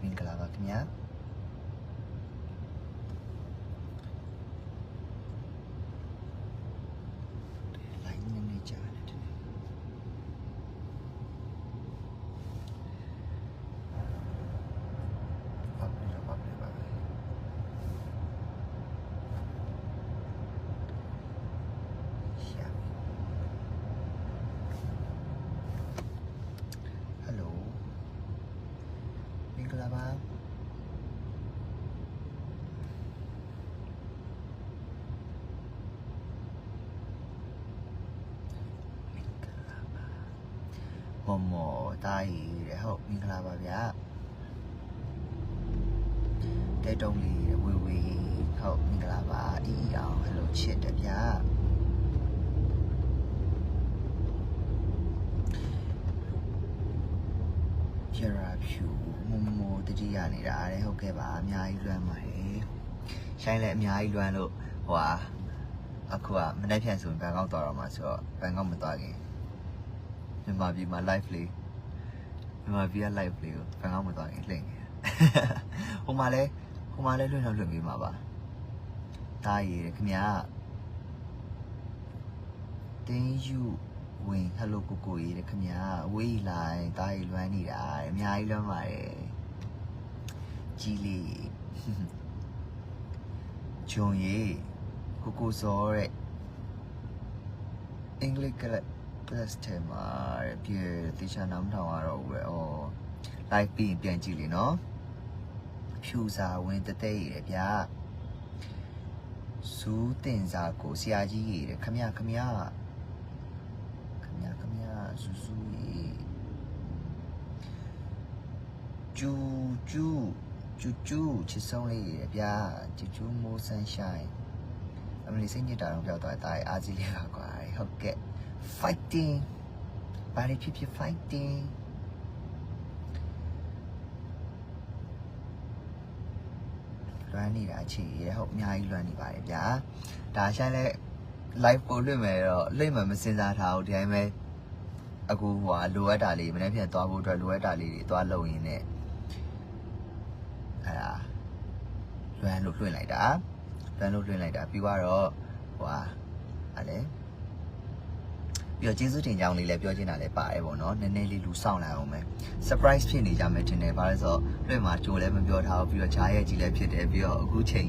မင်္ဂလာပါခင်ဗျာလိုင်းနေကြတယ်မောတားရီတဲ့ဟုတ်မင်္ဂလာပါဗျာတဲတုံးလေးဝေဝေဟုတ်မင်္ဂလာပါအီအောင်ဟယ်လိုချစ်တယ်ဗျာကျရာဖြူမောတတိယနေတာတဲ့ဟုတ်ကဲ့ပါအများကြီးလွမ်းပါတယ်ရှိုင်းလည်းအများကြီးလွမ်းလို့ဟိုဟာအခုကမနေ့ပြန်ဆိုရင်ဘန်ကောက်သွားတော့မှာဆိုတော့ဘန်ကောက်မသွားခင်မြန်မာပြည်မှာ live လေးမြန်မာပြည်က live လေးကိုဘန်ကောက်မသွားခင်လှည့်နေဟိုမှာလဲလွှင့်တော့လွှင့်ပြီးမှာပါတားရည်ခင်ဗျာတင်းယူဝင်ဟယ်လိုကိုကိုရေးခင်ဗျာဝေးလိုက်တားရည်လွမ်းနေတာအများကြီးလွမ်းပါတယ်ကြီးလေးဂျုံရေးကိုစောတဲ့အင်္ဂလိပ်ကplus ထဲမှာပြည့်တေချာနားမထောင်ရတော့ဘူးပဲ။အော် live ပြီးပြန်ကြည့်လေနော်။ဖြူစာဝင်တတဲ့ရဗျာ။စူးတင်စာကိုဆရာကြီးရခမရစူးရီကျူချစ်ဆုံးလေးရဗျာ။ကျူမိုး sunshine အမလီစိတ်ညစ်တာတော့ပြောက်သွားတာအားကြီးလေးပါကွာ။ဟုတ်ကဲ့fighting ဘာတွေဖြစ် fighting လွမ်းနေတာချီရဟုတ်အများကြီးလွမ်းနေပါတယ်ဗျာဒါရှိုင်းလဲ live ပို့လွှင့်မယ်တော့လိမ့်မှမစင်စားထားဘူးဒီတိုင်းပဲအခုဟိုလိုအပ်တာလေးမနေ့ပြန်သွားဖို့အတွက်လိုအပ်တာလေးတွေသွားလုပ်ရင်းနဲ့အဲ့ဒါလွမ်းလို့လွှင့်လိုက်တာပြီးတော့ဟိုအဲ့လေပြီးတော့ကျေးဇူးတင်ကြောင်းလေးလည်းပြောချင်တာလည်းပါတယ်ပေါ့နော်နည်းနည်းလေးလူစောင့်လိုက်အောင်မယ် surprise ဖြစ်နေကြမယ်ထင်တယ်ဘာလဲဆိုတော့လွှင့်မှာကြိုလည်းမပြောထားဘူးပြီးတော့ဂျားရဲ့ကြီးလည်းဖြစ်တယ်ပြီးတော့အခုချိန်